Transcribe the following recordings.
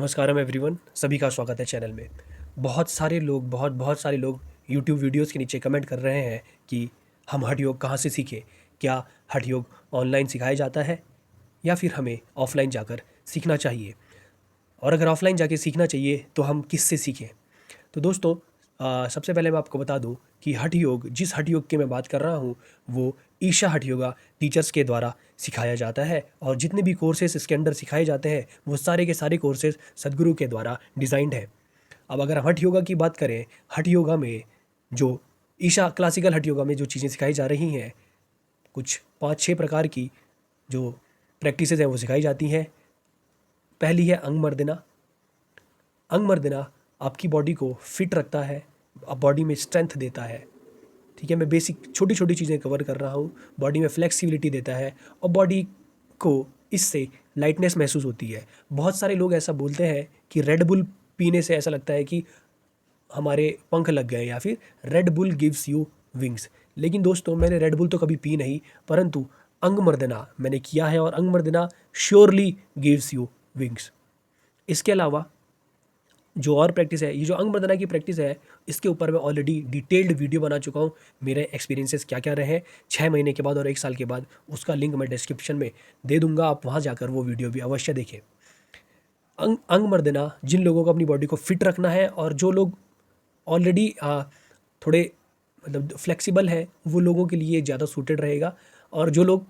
नमस्कारम everyone, सभी का स्वागत है चैनल में। बहुत सारे लोग यूट्यूब वीडियोस के नीचे कमेंट कर रहे हैं कि हम हठ योग कहाँ से सीखें। क्या हठ योग ऑनलाइन सिखाया जाता है या फिर हमें ऑफलाइन जाकर सीखना चाहिए, और अगर ऑफलाइन जाके सीखना चाहिए तो हम किससे सीखें। तो दोस्तों, सबसे पहले मैं आपको बता दूं कि हठ योग, जिस हठ योग की मैं बात कर रहा हूं, वो ईशा हठ योगा टीचर्स के द्वारा सिखाया जाता है। और जितने भी कोर्सेज इसके अंदर सिखाए जाते हैं वो सारे के सारे कोर्सेज सदगुरु के द्वारा डिज़ाइंड है। अब अगर हम हठ योगा की बात करें, हठ योगा में जो ईशा क्लासिकल हठ योगा में जो चीज़ें सिखाई जा रही हैं, कुछ 5-6 प्रकार की जो प्रैक्टिसेस हैं वो सिखाई जाती हैं। पहली है अंग मर्दना। अंग मर्दना आपकी बॉडी को फिट रखता है, बॉडी में स्ट्रेंथ देता है। ठीक है, मैं बेसिक छोटी छोटी चीज़ें कवर कर रहा हूँ। बॉडी में फ्लेक्सिबिलिटी देता है और बॉडी को इससे लाइटनेस महसूस होती है। बहुत सारे लोग ऐसा बोलते हैं कि रेड बुल पीने से ऐसा लगता है कि हमारे पंख लग गए, या फिर red bull gives you wings. लेकिन दोस्तों, मैंने रेड बुल तो कभी पी नहीं, परंतु अंग मर्दना मैंने किया है और अंग मर्दना श्योरली गिव्स यू विंग्स। इसके अलावा जो और प्रैक्टिस है, ये जो अंग मर्दना की प्रैक्टिस है, इसके ऊपर मैं ऑलरेडी डिटेल्ड वीडियो बना चुका हूँ। मेरे एक्सपीरियंसेस क्या क्या रहे हैं 6 महीने के बाद और 1 साल के बाद, उसका लिंक मैं डिस्क्रिप्शन में दे दूंगा। आप वहाँ जाकर वो वीडियो भी अवश्य देखें। अंग मर्दना जिन लोगों को अपनी बॉडी को फिट रखना है और जो लोग ऑलरेडी थोड़े मतलब फ्लेक्सिबल है, वो लोगों के लिए ज़्यादा सूटेड रहेगा। और जो लोग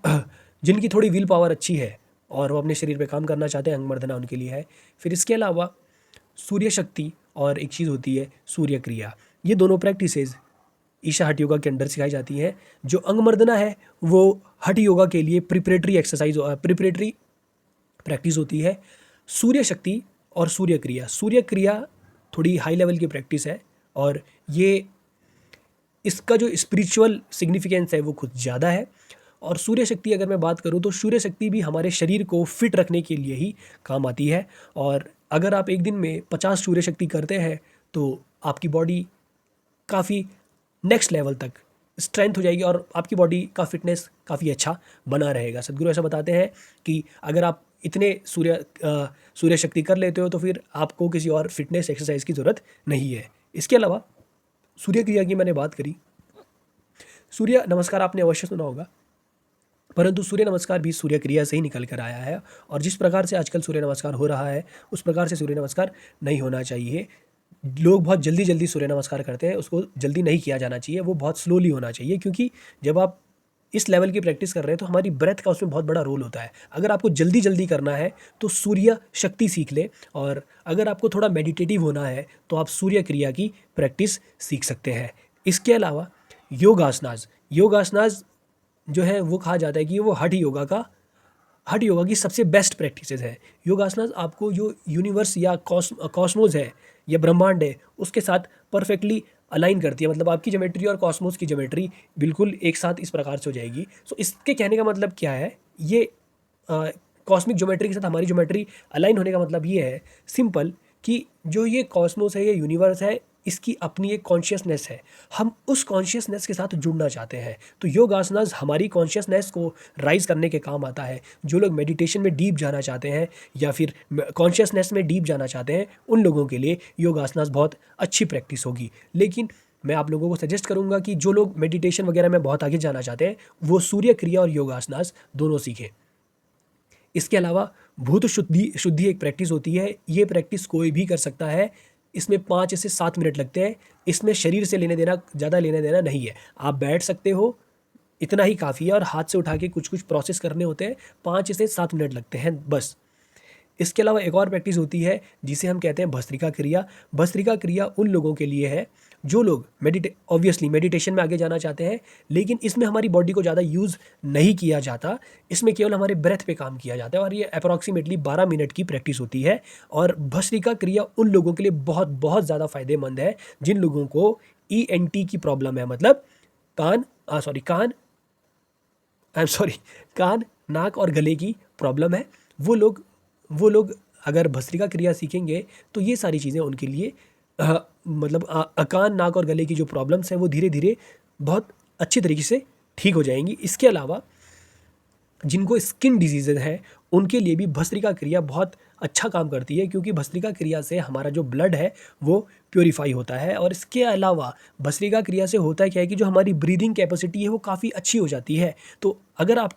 जिनकी थोड़ी विल पावर अच्छी है और वो अपने शरीर पे काम करना चाहते हैं, अंग मर्दना उनके लिए है। फिर इसके अलावा सूर्य शक्ति और एक चीज़ होती है सूर्य क्रिया। ये दोनों प्रैक्टिसेस ईशा हठ योगा के अंदर सिखाई जाती हैं। जो अंग मर्दना है वो हठ योगा के लिए प्रिपरेटरी प्रैक्टिस होती है। सूर्य शक्ति और सूर्य क्रिया थोड़ी हाई लेवल की प्रैक्टिस है, और ये इसका जो स्पिरिचुअल सिग्निफिकेंस है वो कुछ ज़्यादा है। और सूर्य शक्ति अगर मैं बात करूँ तो सूर्य शक्ति भी हमारे शरीर को फिट रखने के लिए ही काम आती है। और अगर आप एक दिन में 50 सूर्य शक्ति करते हैं तो आपकी बॉडी काफ़ी नेक्स्ट लेवल तक स्ट्रेंथ हो जाएगी और आपकी बॉडी का फिटनेस काफ़ी अच्छा बना रहेगा। सदगुरु ऐसा बताते हैं कि अगर आप इतने सूर्य शक्ति कर लेते हो तो फिर आपको किसी और फिटनेस एक्सरसाइज की ज़रूरत नहीं है। इसके अलावा सूर्य क्रिया की मैंने बात करी, सूर्य नमस्कार आपने अवश्य सुना होगा, परंतु सूर्य नमस्कार भी सूर्य क्रिया से ही निकल कर आया है। और जिस प्रकार से आजकल सूर्य नमस्कार हो रहा है उस प्रकार से सूर्य नमस्कार नहीं होना चाहिए। लोग बहुत जल्दी जल्दी सूर्य नमस्कार करते हैं, उसको जल्दी नहीं किया जाना चाहिए, वो बहुत स्लोली होना चाहिए। क्योंकि जब आप इस लेवल की प्रैक्टिस कर रहे हैं तो हमारी ब्रेथ का उसमें बहुत बड़ा रोल होता है। अगर आपको जल्दी जल्दी करना है तो सूर्य शक्ति सीख ले, और अगर आपको थोड़ा मेडिटेटिव होना है तो आप सूर्य क्रिया की प्रैक्टिस सीख सकते हैं। इसके अलावा योगासनाज जो है वो कहा जाता है कि वो हठ योगा की सबसे बेस्ट प्रैक्टिसेस है। योगासनास आपको जो यूनिवर्स या कॉस्मोस है या ब्रह्मांड है उसके साथ परफेक्टली अलाइन करती है। मतलब आपकी ज्योमेट्री और कॉस्मोस की ज्योमेट्री बिल्कुल एक साथ इस प्रकार से हो जाएगी। सो इसके कहने का मतलब क्या है, ये कॉस्मिक ज्योमेट्री के साथ हमारी ज्योमेट्री अलाइन होने का मतलब ये है सिंपल, कि जो ये कॉस्मोस है, ये यूनिवर्स है, इसकी अपनी एक कॉन्शियसनेस है। हम उस कॉन्शियसनेस के साथ जुड़ना चाहते हैं तो योग आसनास हमारी कॉन्शियसनेस को राइज करने के काम आता है। जो लोग मेडिटेशन में डीप जाना चाहते हैं या फिर कॉन्शियसनेस में डीप जाना चाहते हैं, उन लोगों के लिए योग आसनास बहुत अच्छी प्रैक्टिस होगी। लेकिन मैं आप लोगों को सजेस्ट करूंगा कि जो लोग मेडिटेशन वगैरह में बहुत आगे जाना चाहते हैं वो सूर्य क्रिया और योग आसनास दोनों सीखें। इसके अलावा भूत शुद्धि एक प्रैक्टिस होती है। ये प्रैक्टिस कोई भी कर सकता है। इसमें 5 से 7 मिनट लगते हैं। इसमें शरीर से ज़्यादा लेने देना नहीं है। आप बैठ सकते हो, इतना ही काफ़ी है, और हाथ से उठा के कुछ कुछ प्रोसेस करने होते हैं। 5 से 7 मिनट लगते हैं बस। इसके अलावा एक और प्रैक्टिस होती है जिसे हम कहते हैं भस्त्रिका क्रिया। भस्त्रिका क्रिया उन लोगों के लिए है जो लोग ऑब्वियसली मेडिटेशन में आगे जाना चाहते हैं, लेकिन इसमें हमारी बॉडी को ज़्यादा यूज़ नहीं किया जाता। इसमें केवल हमारे ब्रेथ पे काम किया जाता है, और ये अप्रॉक्सीमेटली 12 मिनट की प्रैक्टिस होती है। और भस्त्रिका क्रिया उन लोगों के लिए बहुत बहुत ज़्यादा फायदेमंद है जिन लोगों को ENT की प्रॉब्लम है, मतलब कान, नाक और गले की प्रॉब्लम है। वो लोग अगर भस्त्रिका क्रिया सीखेंगे तो ये सारी चीज़ें उनके लिए मतलब कान, नाक और गले की जो प्रॉब्लम्स हैं वो धीरे धीरे बहुत अच्छी तरीके से ठीक हो जाएंगी। इसके अलावा जिनको स्किन डिजीज़ेज़ हैं, उनके लिए भी भस्त्रिका क्रिया बहुत अच्छा काम करती है, क्योंकि भस्त्रिका क्रिया से हमारा जो ब्लड है वो प्यूरिफाई होता है। और इसके अलावा भस्त्रिका क्रिया से होता क्या है कि जो हमारी ब्रीदिंग कैपेसिटी है वो काफ़ी अच्छी हो जाती है। तो अगर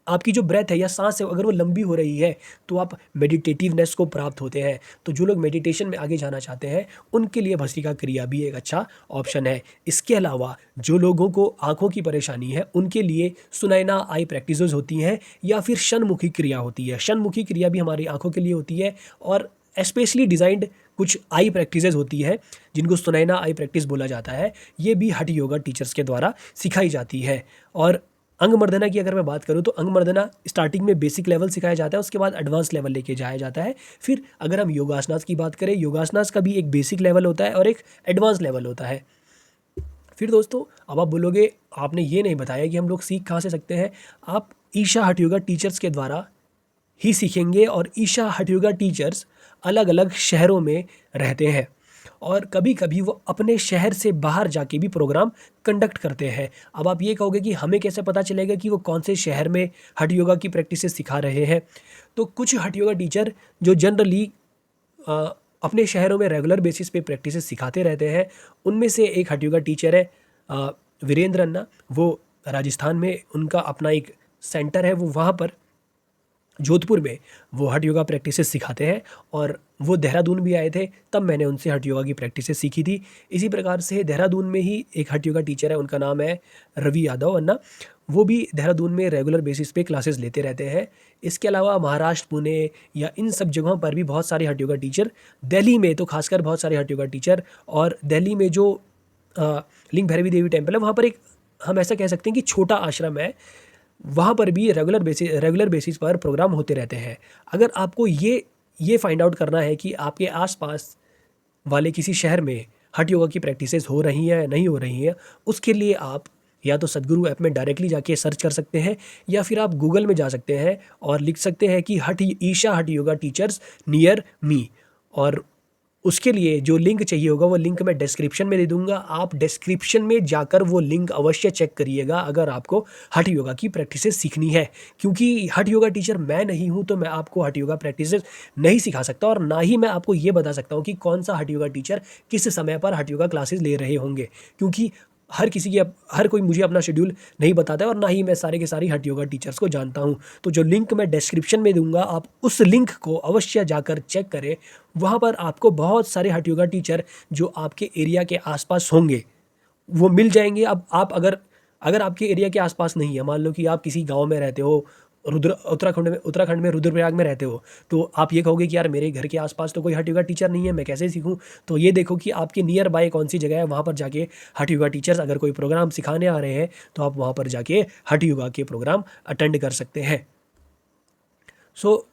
आपकी जो ब्रेथ है या सांस है अगर वो लंबी हो रही है तो आप मेडिटेटिवनेस को प्राप्त होते हैं। तो जो लोग मेडिटेशन में आगे जाना चाहते हैं उनके लिए भस्त्रिका क्रिया भी एक अच्छा ऑप्शन है। इसके अलावा जो लोगों को आँखों की परेशानी है उनके लिए सुनैना आई प्रैक्टिसेस होती हैं या फिर षणमुखी क्रिया होती है। षणमुखी क्रिया भी हमारी आँखों के लिए होती है और स्पेशली डिज़ाइंड कुछ आई प्रैक्टिसेस होती है जिनको सुनैना आई प्रैक्टिस बोला जाता है। ये भी हठ योगा टीचर्स के द्वारा सिखाई जाती है। और अंगमर्दना की अगर मैं बात करूँ तो अंगमर्दना स्टार्टिंग में बेसिक लेवल सिखाया जाता है, उसके बाद एडवांस लेवल लेके जाया जाता है। फिर अगर हम योगासनास की बात करें, योगासनास का भी एक बेसिक लेवल होता है और एक एडवांस लेवल होता है। फिर दोस्तों अब आप बोलोगे आपने ये नहीं बताया कि हम लोग सीख कहाँ से सकते हैं। आप ईशा हठ योगा टीचर्स के द्वारा ही सीखेंगे और ईशा हठ योगा टीचर्स अलग अलग शहरों में रहते हैं और कभी कभी वो अपने शहर से बाहर जाके भी प्रोग्राम कंडक्ट करते हैं। अब आप ये कहोगे कि हमें कैसे पता चलेगा कि वो कौन से शहर में हठ योगा की प्रैक्टिसेस सिखा रहे हैं। तो कुछ हठ योगा टीचर जो जनरली अपने शहरों में रेगुलर बेसिस पे प्रैक्टिसेस सिखाते रहते हैं, उनमें से एक हठ योगा टीचर है वीरेंद्र अन्ना। वो राजस्थान में उनका अपना एक सेंटर है, वो वहाँ पर जोधपुर में वो हठ योगा प्रैक्टिसेस सिखाते हैं और वो देहरादून भी आए थे, तब मैंने उनसे हठ योगा की प्रैक्टिसेस सीखी थी। इसी प्रकार से देहरादून में ही एक हठ योगा टीचर है, उनका नाम है रवि यादव अन्ना। वो भी देहरादून में रेगुलर बेसिस पे क्लासेस लेते रहते हैं। इसके अलावा महाराष्ट्र, पुणे या इन सब जगहों पर भी बहुत सारे हठ योगा टीचर, दिल्ली में तो खासकर बहुत सारे हठ योगा टीचर, और दिल्ली में जो लिंग भैरवी देवी टेम्पल है वहाँ पर एक हम ऐसा कह सकते हैं कि छोटा आश्रम है, वहाँ पर भी रेगुलर बेसिस पर प्रोग्राम होते रहते हैं। अगर आपको ये फाइंड आउट करना है कि आपके आसपास वाले किसी शहर में हठ योगा की प्रैक्टिसेस हो रही हैं या नहीं हो रही हैं, उसके लिए आप या तो सदगुरु ऐप में डायरेक्टली जाके सर्च कर सकते हैं या फिर आप गूगल में जा सकते हैं और लिख सकते हैं कि ईशा हठ योगा टीचर्स नियर मी, और उसके लिए जो लिंक चाहिए होगा वो लिंक मैं डिस्क्रिप्शन में दे दूंगा। आप डिस्क्रिप्शन में जाकर वो लिंक अवश्य चेक करिएगा अगर आपको हठ योगा की प्रैक्टिसेस सीखनी है, क्योंकि हठ योगा टीचर मैं नहीं हूं तो मैं आपको हठ योगा प्रैक्टिसेस नहीं सिखा सकता और ना ही मैं आपको ये बता सकता हूं कि कौन सा हठ योगा टीचर किस समय पर हठ योगा क्लासेस ले रहे होंगे, क्योंकि हर कोई मुझे अपना शेड्यूल नहीं बताता है और ना ही मैं सारे के सारे हठ योगा टीचर्स को जानता हूं। तो जो लिंक मैं डिस्क्रिप्शन में दूंगा आप उस लिंक को अवश्य जाकर चेक करें। वहाँ पर आपको बहुत सारे हठ योगा टीचर जो आपके एरिया के आसपास होंगे वो मिल जाएंगे। अब आप अगर अगर आपके एरिया के आसपास नहीं है, मान लो कि आप किसी गांव में रहते हो, उत्तराखंड में रुद्रप्रयाग में रहते हो, तो आप ये कहोगे कि यार मेरे घर के आसपास तो कोई हठ योगा टीचर नहीं है, मैं कैसे सीखूं। तो ये देखो कि आपके नियर बाय कौन सी जगह है, वहाँ पर जाके हठ योगा टीचर्स अगर कोई प्रोग्राम सिखाने आ रहे हैं तो आप वहाँ पर जाके हठ योगा के प्रोग्राम अटेंड कर सकते हैं। सो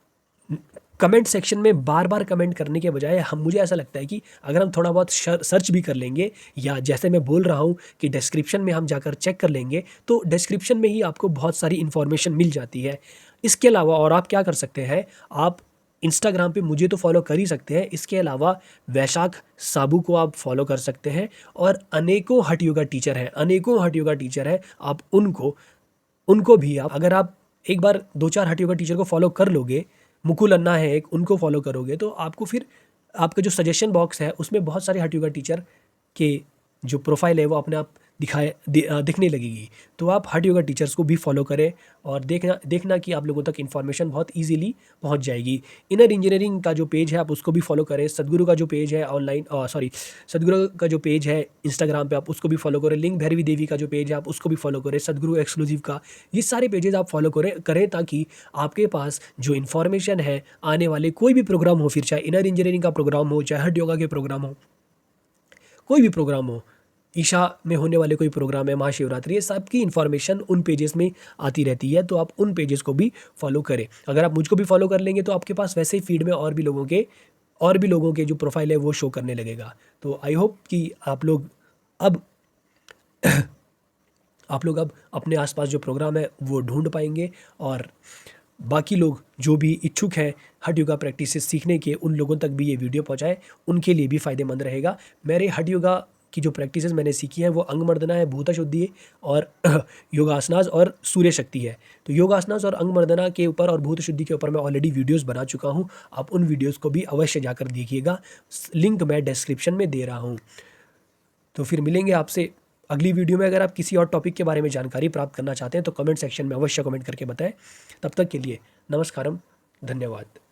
कमेंट सेक्शन में बार बार कमेंट करने के बजाय मुझे ऐसा लगता है कि अगर हम थोड़ा बहुत सर्च भी कर लेंगे या जैसे मैं बोल रहा हूँ कि डिस्क्रिप्शन में हम जाकर चेक कर लेंगे तो डिस्क्रिप्शन में ही आपको बहुत सारी इन्फॉर्मेशन मिल जाती है। इसके अलावा और आप क्या कर सकते हैं, आप इंस्टाग्राम पे मुझे तो फॉलो कर ही सकते हैं, इसके अलावा वैशाख साबू को आप फॉलो कर सकते हैं और अनेकों हठ योगा टीचर हैं, आप उनको भी अगर आप एक बार 2-4 हठ योगा टीचर को फॉलो कर लोगे, मुकुल अन्ना है एक, उनको फॉलो करोगे तो आपको फिर आपका जो सजेशन बॉक्स है उसमें बहुत सारे हठ योगा टीचर के जो प्रोफाइल है वो अपने आप दिखने लगेगी। तो आप हठ योगा टीचर्स को भी फॉलो करें और देखना कि आप लोगों तक इन्फॉर्मेशन बहुत इजीली पहुंच जाएगी। इनर इंजीनियरिंग का जो पेज है आप उसको भी फॉलो करें, सदगुरु का जो पेज है सदगुरु का जो पेज है इंस्टाग्राम पे आप उसको भी फॉलो करें, लिंग भैरवी देवी का जो पेज है आप उसको भी फॉलो करें, सदगुरु एक्सक्लूसिव का, ये सारे पेजेस आप फॉलो करें ताकि आपके पास जो इन्फॉर्मेशन है आने वाले कोई भी प्रोग्राम हो, फिर चाहे इनर इंजीनियरिंग का प्रोग्राम हो, चाहे हठ योगा के प्रोग्राम हो, कोई भी प्रोग्राम हो, ईशा में होने वाले कोई प्रोग्राम है, महाशिवरात्रि, ये सब की इन्फॉर्मेशन उन पेजेस में आती रहती है, तो आप उन पेजेस को भी फॉलो करें। अगर आप मुझको भी फॉलो कर लेंगे तो आपके पास वैसे ही फीड में और भी लोगों के जो प्रोफाइल है वो शो करने लगेगा। तो आई होप कि आप लोग अब अपने आसपास जो प्रोग्राम है वो ढूंढ पाएंगे और बाकी लोग जो भी इच्छुक हैं हठ योगा प्रैक्टिसेस सीखने के, उन लोगों तक भी ये वीडियो पहुंचाए, उनके लिए भी फ़ायदेमंद रहेगा। मेरे हठ योगा की जो प्रैक्टिसेस मैंने सीखी हैं वो अंगमर्दना है, भूताशुद्धि है और योगासनास और सूर्य शक्ति है। तो योगासनास और अंगमर्दना के ऊपर और भूतशुद्धि के ऊपर मैं ऑलरेडी वीडियोस बना चुका हूँ, आप उन वीडियोस को भी अवश्य जाकर देखिएगा, लिंक मैं डिस्क्रिप्शन में दे रहा हूँ। तो फिर मिलेंगे आपसे अगली वीडियो में। अगर आप किसी और टॉपिक के बारे में जानकारी प्राप्त करना चाहते हैं तो कमेंट सेक्शन में अवश्य कमेंट करके बताएं। तब तक के लिए नमस्कारम, धन्यवाद।